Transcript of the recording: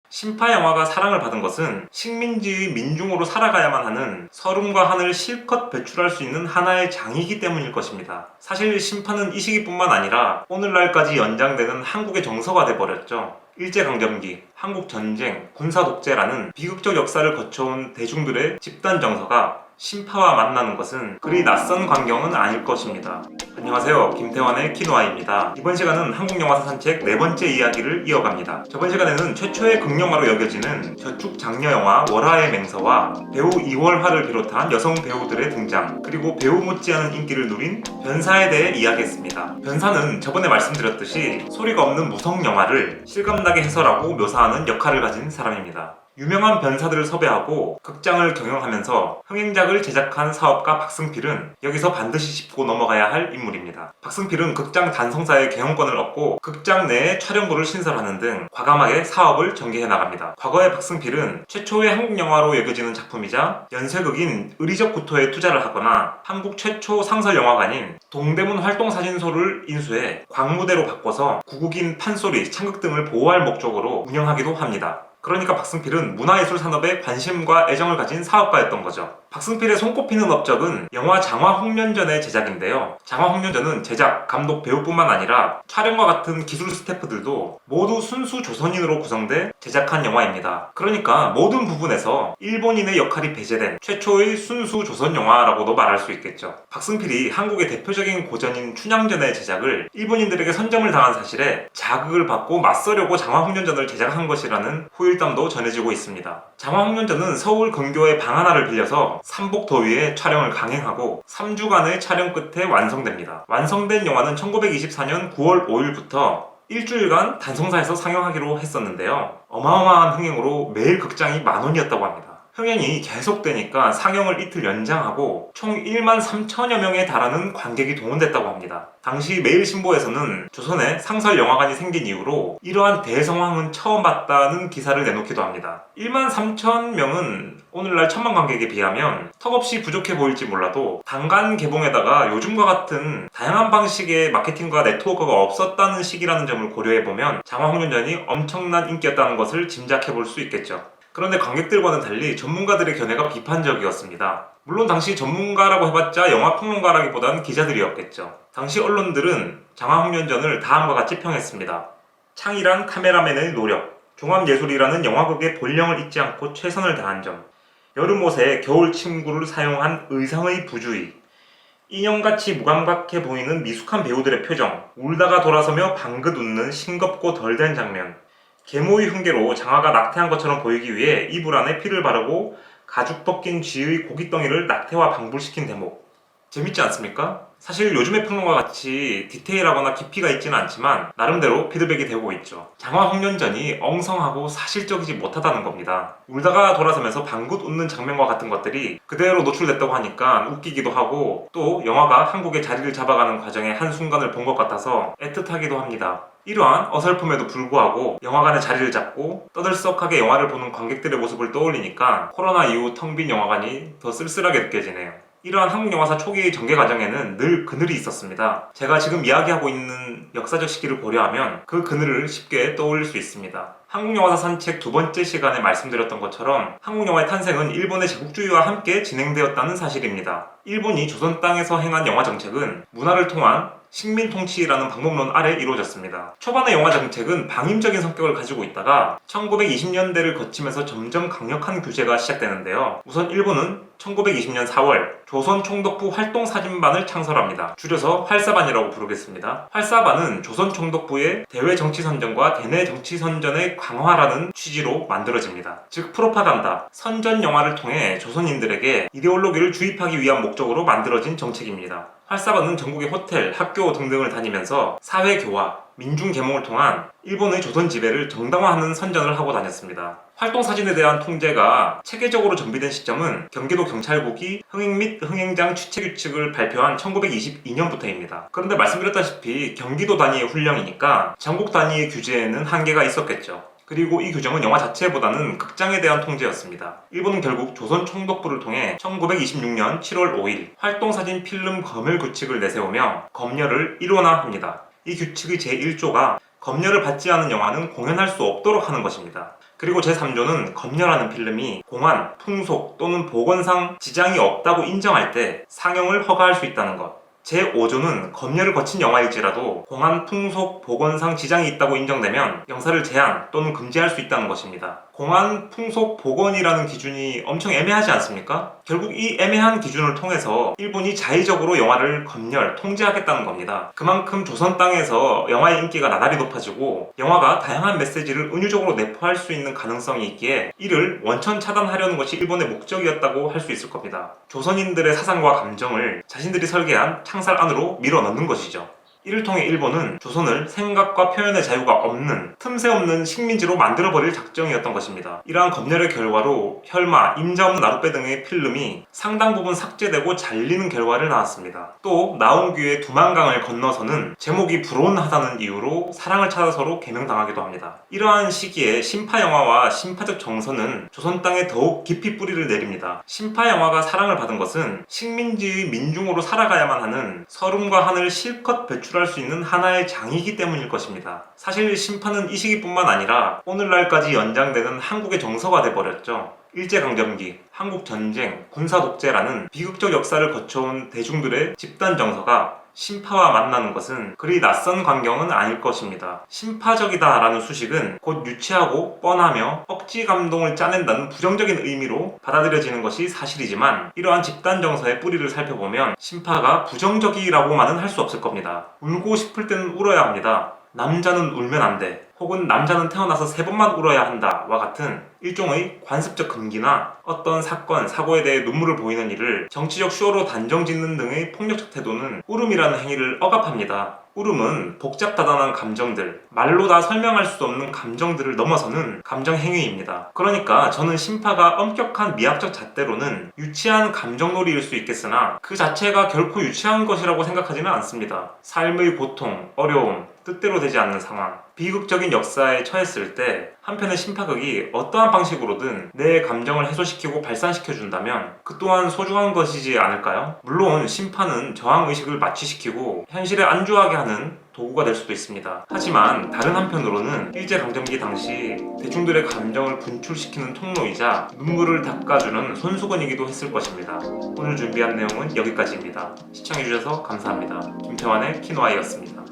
신파 영화가 사랑을 받은 것은 식민지의 민중으로 살아가야만 하는 서름과 한을 실컷 배출할 수 있는 하나의 장이기 때문일 것입니다. 사실 신파는 이 시기뿐만 아니라 오늘날까지 연장되는 한국의 정서가 돼버렸죠. 일제강점기, 한국전쟁, 군사독재라는 비극적 역사를 거쳐온 대중들의 집단 정서가 신파와 만나는 것은 그리 낯선 광경은 아닐 것입니다. 안녕하세요, 김태환의 키노아입니다. 이번 시간은 한국영화사 산책 네 번째 이야기를 이어갑니다. 저번 시간에는 최초의 극영화로 여겨지는 저축 장려 영화 월화의 맹서와 배우 이월화를 비롯한 여성 배우들의 등장, 그리고 배우 못지않은 인기를 누린 변사에 대해 이야기했습니다. 변사는 저번에 말씀드렸듯이 소리가 없는 무성 영화를 실감나게 해설하고 묘사하는 역할을 가진 사람입니다. 유명한 변사들을 섭외하고 극장을 경영하면서 흥행작을 제작한 사업가 박승필은 여기서 반드시 짚고 넘어가야 할 인물입니다. 박승필은 극장 단성사의 경영권을 얻고 극장 내에 촬영부를 신설하는 등 과감하게 사업을 전개해 나갑니다. 과거의 박승필은 최초의 한국 영화로 여겨지는 작품이자 연쇄극인 의리적 구토에 투자를 하거나 한국 최초 상설 영화관인 동대문 활동사진소를 인수해 광무대로 바꿔서 구국인 판소리, 창극 등을 보호할 목적으로 운영하기도 합니다. 그러니까 박승필은 문화예술 산업에 관심과 애정을 가진 사업가였던 거죠. 박승필의 손꼽히는 업적은 영화 장화홍련전의 제작인데요. 장화홍련전은 제작, 감독, 배우뿐만 아니라 촬영과 같은 기술 스태프들도 모두 순수 조선인으로 구성돼 제작한 영화입니다. 그러니까 모든 부분에서 일본인의 역할이 배제된 최초의 순수 조선 영화라고도 말할 수 있겠죠. 박승필이 한국의 대표적인 고전인 춘향전의 제작을 일본인들에게 선점을 당한 사실에 자극을 받고 맞서려고 장화홍련전을 제작한 것이라는 후일담도 전해지고 있습니다. 장화홍련전은 서울 근교의 방 하나를 빌려서 삼복더위에 촬영을 강행하고 3주간의 촬영 끝에 완성됩니다. 완성된 영화는 1924년 9월 5일부터 일주일간 단성사에서 상영하기로 했었는데요. 어마어마한 흥행으로 매일 극장이 10,000원이었다고 합니다. 흥행이 계속되니까 상영을 이틀 연장하고 총 13,000여 명에 달하는 관객이 동원됐다고 합니다. 당시 매일신보에서는 조선에 상설 영화관이 생긴 이후로 이러한 대성황은 처음 봤다는 기사를 내놓기도 합니다. 13,000명은 오늘날 1,000만 관객에 비하면 턱없이 부족해 보일지 몰라도 단간 개봉에다가 요즘과 같은 다양한 방식의 마케팅과 네트워크가 없었다는 시기라는 점을 고려해보면 장화홍련전이 엄청난 인기였다는 것을 짐작해볼 수 있겠죠. 그런데 관객들과는 달리 전문가들의 견해가 비판적이었습니다. 물론 당시 전문가라고 해봤자 영화평론가라기보다는 기자들이었겠죠. 당시 언론들은 장화홍련전을 다음과 같이 평했습니다. 창의란 카메라맨의 노력, 종합예술이라는 영화극의 본령을 잊지 않고 최선을 다한 점, 여름옷에 겨울 침구를 사용한 의상의 부주의, 인형같이 무감각해 보이는 미숙한 배우들의 표정, 울다가 돌아서며 방긋 웃는 싱겁고 덜된 장면, 계모의 흉계로 장화가 낙태한 것처럼 보이기 위해 이불 안에 피를 바르고 가죽 벗긴 쥐의 고깃덩이를 낙태와 방불시킨 대목. 재밌지 않습니까? 사실 요즘의 평론과 같이 디테일하거나 깊이가 있지는 않지만 나름대로 피드백이 되고 있죠. 장화홍련전이 엉성하고 사실적이지 못하다는 겁니다. 울다가 돌아서면서 방긋 웃는 장면과 같은 것들이 그대로 노출됐다고 하니까 웃기기도 하고, 또 영화가 한국의 자리를 잡아가는 과정의 한순간을 본 것 같아서 애틋하기도 합니다. 이러한 어설픔에도 불구하고 영화관에 자리를 잡고 떠들썩하게 영화를 보는 관객들의 모습을 떠올리니까 코로나 이후 텅 빈 영화관이 더 쓸쓸하게 느껴지네요. 이러한 한국 영화사 초기의 전개 과정에는 늘 그늘이 있었습니다. 제가 지금 이야기하고 있는 역사적 시기를 고려하면 그 그늘을 쉽게 떠올릴 수 있습니다. 한국 영화사 산책 두 번째 시간에 말씀드렸던 것처럼 한국 영화의 탄생은 일본의 제국주의와 함께 진행되었다는 사실입니다. 일본이 조선 땅에서 행한 영화 정책은 문화를 통한 식민 통치라는 방법론 아래 이루어졌습니다. 초반의 영화 정책은 방임적인 성격을 가지고 있다가 1920년대를 거치면서 점점 강력한 규제가 시작되는데요. 우선 일본은 1920년 4월 조선총독부 활동사진반을 창설합니다. 줄여서 활사반이라고 부르겠습니다. 활사반은 조선총독부의 대외정치선전과 대내정치선전의 강화라는 취지로 만들어집니다. 즉 프로파간다, 선전 영화를 통해 조선인들에게 이데올로기를 주입하기 위한 목적으로 만들어진 정책입니다. 활사반은 전국의 호텔, 학교 등등을 다니면서 사회교화, 민중계몽을 통한 일본의 조선 지배를 정당화하는 선전을 하고 다녔습니다. 활동사진에 대한 통제가 체계적으로 정비된 시점은 경기도 경찰국이 흥행 및 흥행장 취체규칙을 발표한 1922년부터입니다. 그런데 말씀드렸다시피 경기도 단위의 훈령이니까 전국 단위의 규제에는 한계가 있었겠죠. 그리고 이 규정은 영화 자체보다는 극장에 대한 통제였습니다. 일본은 결국 조선총독부를 통해 1926년 7월 5일 활동사진 필름 검열 규칙을 내세우며 검열을 일원화합니다. 이 규칙의 제1조가 검열을 받지 않은 영화는 공연할 수 없도록 하는 것입니다. 그리고 제3조는 검열하는 필름이 공안, 풍속 또는 복원상 지장이 없다고 인정할 때 상영을 허가할 수 있다는 것. 제5조는 검열을 거친 영화일지라도 공안, 풍속, 복원상 지장이 있다고 인정되면 영사를 제한 또는 금지할 수 있다는 것입니다. 공안, 풍속, 복원이라는 기준이 엄청 애매하지 않습니까? 결국 이 애매한 기준을 통해서 일본이 자의적으로 영화를 검열, 통제하겠다는 겁니다. 그만큼 조선 땅에서 영화의 인기가 나날이 높아지고 영화가 다양한 메시지를 은유적으로 내포할 수 있는 가능성이 있기에 이를 원천 차단하려는 것이 일본의 목적이었다고 할 수 있을 겁니다. 조선인들의 사상과 감정을 자신들이 설계한 창살 안으로 밀어넣는 것이죠. 이를 통해 일본은 조선을 생각과 표현의 자유가 없는 틈새 없는 식민지로 만들어버릴 작정이었던 것입니다. 이러한 검열의 결과로 혈마, 임자 없는 나룻배 등의 필름이 상당 부분 삭제되고 잘리는 결과를 낳았습니다. 또 나온규의 두만강을 건너서는 제목이 불온하다는 이유로 사랑을 찾아서로 개명당하기도 합니다. 이러한 시기에 신파영화와 신파적 정서는 조선 땅에 더욱 깊이 뿌리를 내립니다. 신파영화가 사랑을 받은 것은 식민지의 민중으로 살아가야만 하는 서름과 한을 실컷 배출할 수 있는 하나의 장이기 때문일 것입니다. 사실 신파는 이 시기뿐만 아니라 오늘날까지 연장되는 한국의 정서가 돼버렸죠. 일제강점기, 한국전쟁, 군사독재라는 비극적 역사를 거쳐온 대중들의 집단 정서가 신파와 만나는 것은 그리 낯선 광경은 아닐 것입니다. 신파적이다 라는 수식은 곧 유치하고 뻔하며 억지 감동을 짜낸다는 부정적인 의미로 받아들여지는 것이 사실이지만 이러한 집단 정서의 뿌리를 살펴보면 신파가 부정적이라고만은 할 수 없을 겁니다. 울고 싶을 때는 울어야 합니다. 남자는 울면 안 돼. 혹은 남자는 태어나서 3번만 울어야 한다 와 같은 일종의 관습적 금기나 어떤 사건, 사고에 대해 눈물을 보이는 일을 정치적 쇼로 단정짓는 등의 폭력적 태도는 울음이라는 행위를 억압합니다. 울음은 복잡다단한 감정들, 말로 다 설명할 수 없는 감정들을 넘어서는 감정 행위입니다. 그러니까 저는 신파가 엄격한 미학적 잣대로는 유치한 감정놀이일 수 있겠으나 그 자체가 결코 유치한 것이라고 생각하지는 않습니다. 삶의 고통, 어려움, 뜻대로 되지 않는 상황, 비극적인 역사에 처했을 때 한편의 신파극이 어떠한 방식으로든 내 감정을 해소시키고 발산시켜준다면 그 또한 소중한 것이지 않을까요? 물론 신파는 저항의식을 마취시키고 현실에 안주하게 하는 도구가 될 수도 있습니다. 하지만 다른 한편으로는 일제강점기 당시 대중들의 감정을 분출시키는 통로이자 눈물을 닦아주는 손수건이기도 했을 것입니다. 오늘 준비한 내용은 여기까지입니다. 시청해주셔서 감사합니다. 김태환의 키노아이였습니다.